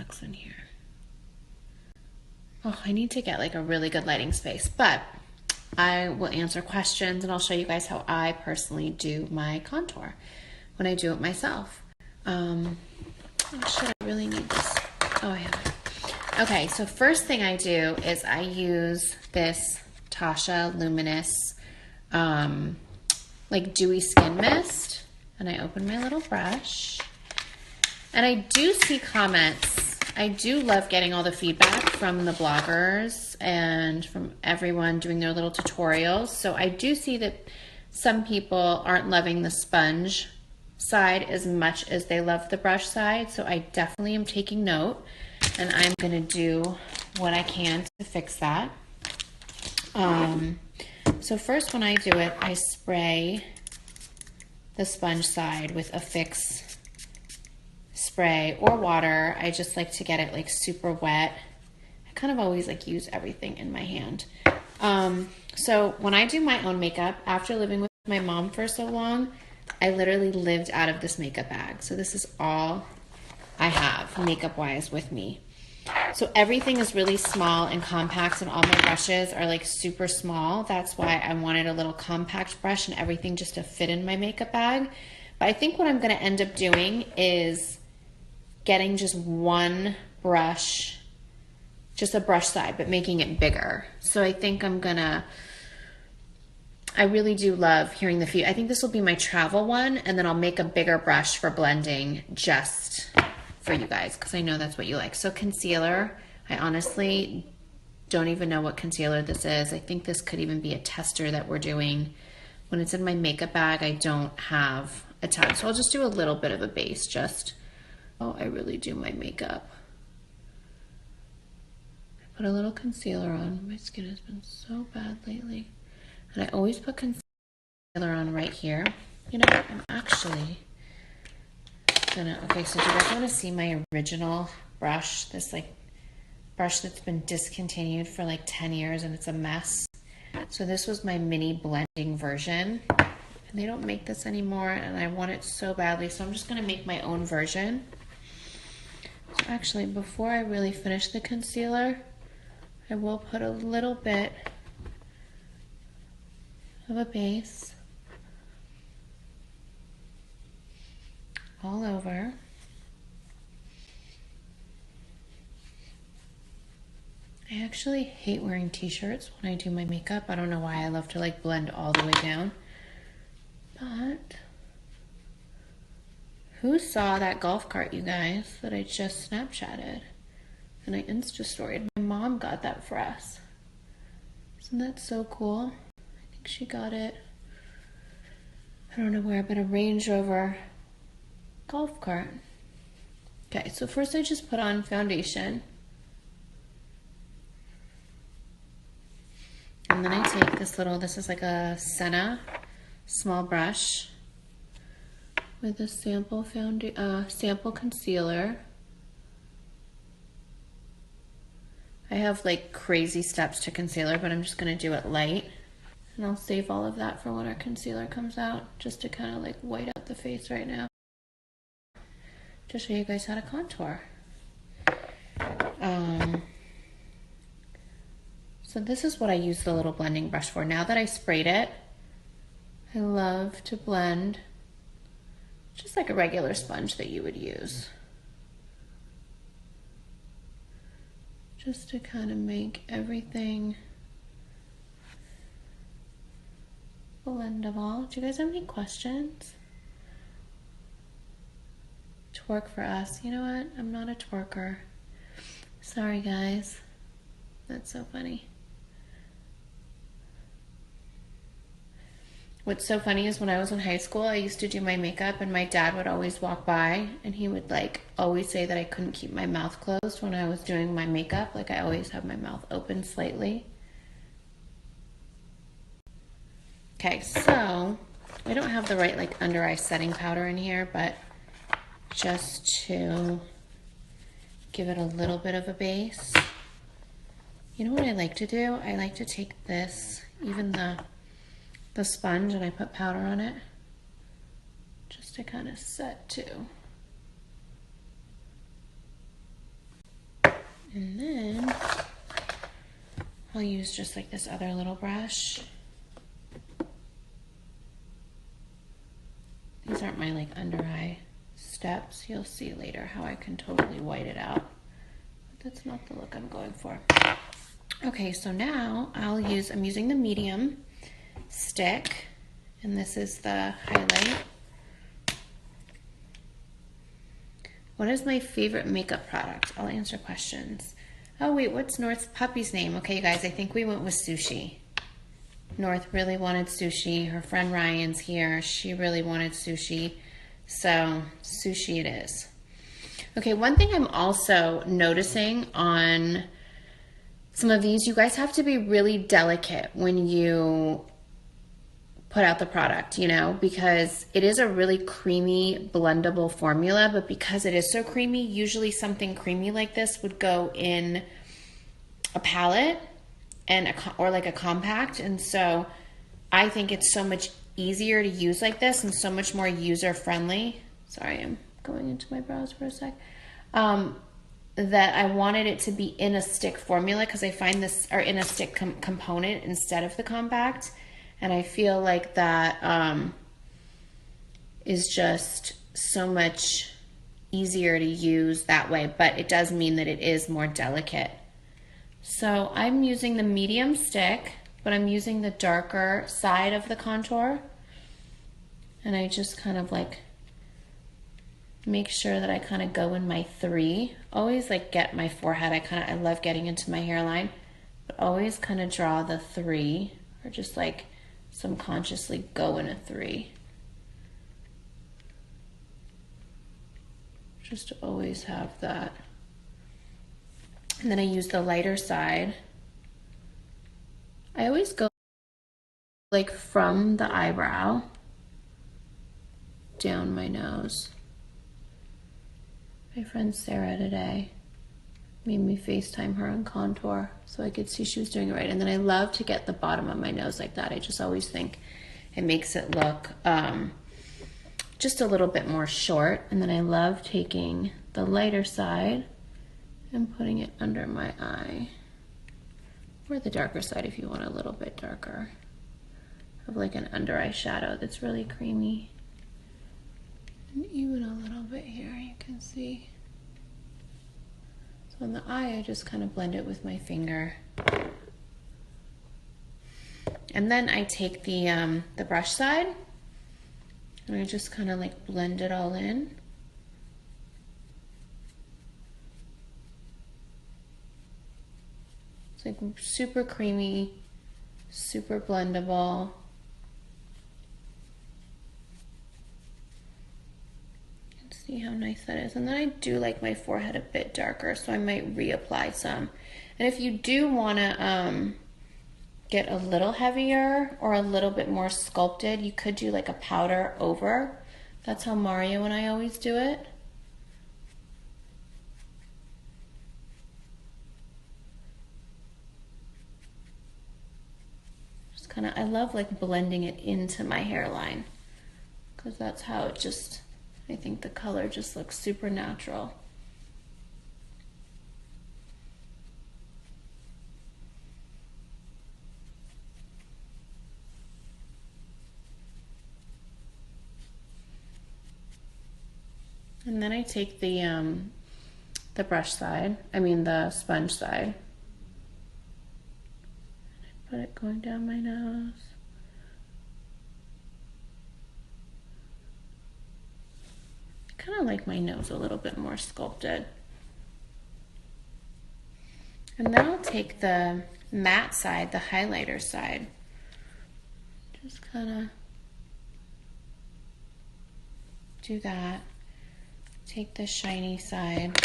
sucks in here. Oh, I need to get like a really good lighting space, but I will answer questions and I'll show you guys how I personally do my contour when I do it myself. Oh shit, I really need this. Oh, I have it. Okay, so first thing I do is I use this Tasha Luminous like dewy skin mist, and I open my little brush, and I do see comments. I do love getting all the feedback from the bloggers and from everyone doing their little tutorials. So I do see that some people aren't loving the sponge side as much as they love the brush side. So I definitely am taking note, and I'm gonna do what I can to fix that. So first when I do it, I spray the sponge side with a Fix spray or water. I just like to get it like super wet. I kind of always like use everything in my hand. So when I do my own makeup, after living with my mom for so long, I literally lived out of this makeup bag. So this is all I have makeup wise with me. So everything is really small and compact, and all my brushes are like super small. That's why I wanted a little compact brush and everything just to fit in my makeup bag. But I think what I'm going to end up doing is getting just one brush, just a brush side, but making it bigger. So I think I really do love hearing the feet. I think this will be my travel one, and then I'll make a bigger brush for blending just for you guys, because I know that's what you like. So concealer, I honestly don't even know what concealer this is. I think this could even be a tester that we're doing. When it's in my makeup bag, I don't have a ton. So I'll just do a little bit of a base just, oh, I really do my makeup. I put a little concealer on. My skin has been so bad lately. And I always put concealer on right here. You know what, I'm actually okay, so do you guys want to see my original brush? This like brush that's been discontinued for like 10 years and it's a mess. So this was my mini blending version, and they don't make this anymore, and I want it so badly, so I'm just going to make my own version. So actually, before I really finish the concealer, I will put a little bit of a base all over. I actually hate wearing t-shirts when I do my makeup. I don't know why. I love to like blend all the way down. But who saw that golf cart, you guys, that I just Snapchatted and I Insta-storied? My mom got that for us. Isn't that so cool? I think she got it, I don't know where, but a Range Rover golf cart. Okay, so first I just put on foundation. And then I take this little, this is like a Senna small brush with a sample concealer. I have like crazy steps to concealer, but I'm just gonna do it light. And I'll save all of that for when our concealer comes out, just to kind of like white out the face right now, to show you guys how to contour. So this is what I use the little blending brush for. Now that I sprayed it, I love to blend just like a regular sponge that you would use, just to kind of make everything blendable. Do you guys have any questions? Twerk for us. You know what? I'm not a twerker. Sorry, guys. That's so funny. What's so funny is when I was in high school, I used to do my makeup, and my dad would always walk by and he would like always say that I couldn't keep my mouth closed when I was doing my makeup. Like I always have my mouth open slightly. Okay, so I don't have the right like under eye setting powder in here, but just to give it a little bit of a base. You know what I like to do? I like to take this, even the sponge, and I put powder on it just to kind of set too. And then I'll use just like this other little brush. These aren't my like under eye steps. You'll see later how I can totally white it out. But that's not the look I'm going for. Okay, so now I'm using the medium stick, and this is the highlight. What is my favorite makeup product? I'll answer questions. Oh wait, what's North's puppy's name? Okay, you guys, I think we went with Sushi. North really wanted Sushi. Her friend Ryan's here. She really wanted Sushi. So Sushi it is. Okay, one thing I'm also noticing on some of these, you guys have to be really delicate when you put out the product, you know, because it is a really creamy blendable formula, but because it is so creamy, usually something creamy like this would go in a palette and or like a compact. And so I think it's so much easier to use like this and so much more user friendly. Sorry, I'm going into my brows for a sec. That I wanted it to be in a stick formula because I find this, or in a stick component instead of the compact. And I feel like that is just so much easier to use that way, but it does mean that it is more delicate. So I'm using the medium stick, but I'm using the darker side of the contour. And I just kind of like make sure that I kind of go in my 3. Always like get my forehead. I love getting into my hairline, but always kind of draw the 3, or just like subconsciously go in a 3. Just to always have that. And then I use the lighter side. I always go like from the eyebrow down my nose. My friend Sarah today made me FaceTime her on contour so I could see she was doing it right. And then I love to get the bottom of my nose like that. I just always think it makes it look just a little bit more short. And then I love taking the lighter side and putting it under my eye, or the darker side if you want a little bit darker. Have like an under eye shadow that's really creamy. And even a little bit here, you can see. So in the eye, I just kind of blend it with my finger. And then I take the brush side, and I just kind of like blend it all in. It's like super creamy, super blendable. See how nice that is. And then I do like my forehead a bit darker, so I might reapply some. And if you do want to get a little heavier or a little bit more sculpted, you could do like a powder over. That's how Mario and I always do it. Just kind of, I love like blending it into my hairline, because that's how it just, I think the color just looks super natural. And then I take the brush side, the sponge side. And I put it going down my nose. I kind of like my nose a little bit more sculpted. And then I'll take the matte side, the highlighter side. Just kind of do that. Take the shiny side.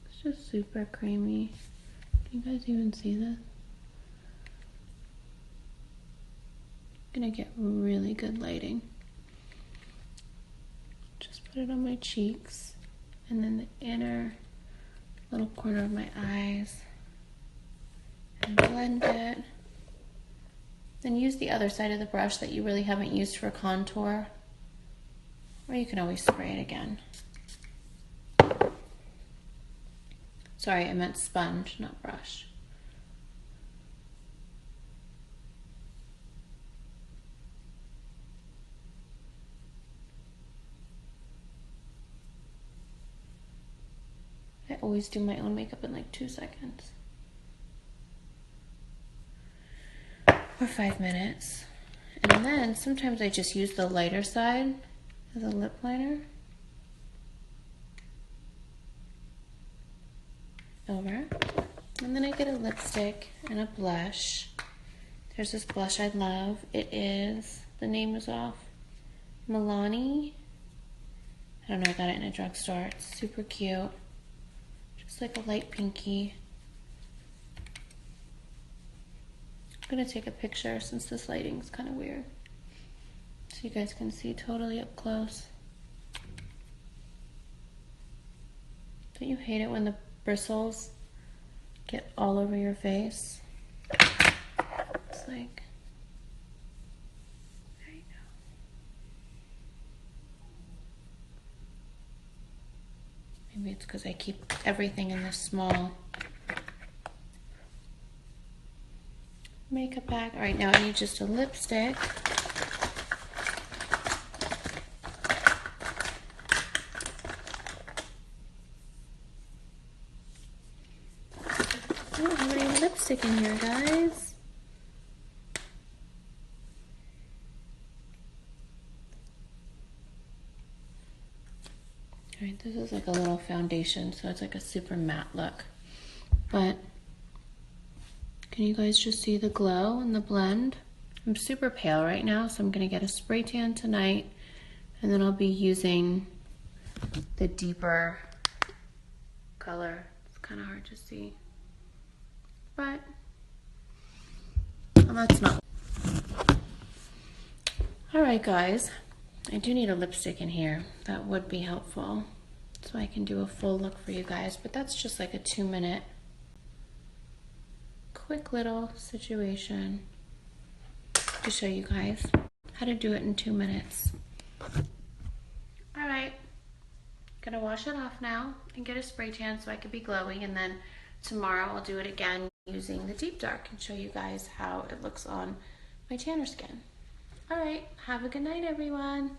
It's just super creamy. Can you guys even see this? I'm gonna get really good lighting. Just put it on my cheeks, and then the inner little corner of my eyes, and blend it. Then use the other side of the brush that you really haven't used for contour. Or you can always spray it again. Sorry, I meant sponge, not brush. I always do my own makeup in like 2 seconds. Or 5 minutes. And then sometimes I just use the lighter side as a lip liner. Over. And then I get a lipstick and a blush. There's this blush I love. It is, the name is off, Milani. I don't know, I got it in a drugstore. It's super cute. Just like a light pinky. I'm gonna take a picture since this lighting is kind of weird, so you guys can see totally up close. Don't you hate it when the bristles get all over your face? It's like, there you go. Maybe it's because I keep everything in this small makeup bag. All right, now I need just a lipstick. I don't have any lipstick in here, guys. All right, this is like a little foundation, so it's like a super matte look. But can you guys just see the glow and the blend? I'm super pale right now, so I'm gonna get a spray tan tonight, and then I'll be using the deeper color. It's kind of hard to see, but well, that's not. All right, guys, I do need a lipstick in here. That would be helpful, so I can do a full look for you guys, but that's just like a 2-minute quick little situation to show you guys how to do it in 2 minutes. All right, gonna wash it off now and get a spray tan so I can be glowing, and then tomorrow I'll do it again using the deep dark and show you guys how it looks on my tanner skin. All right, have a good night, everyone.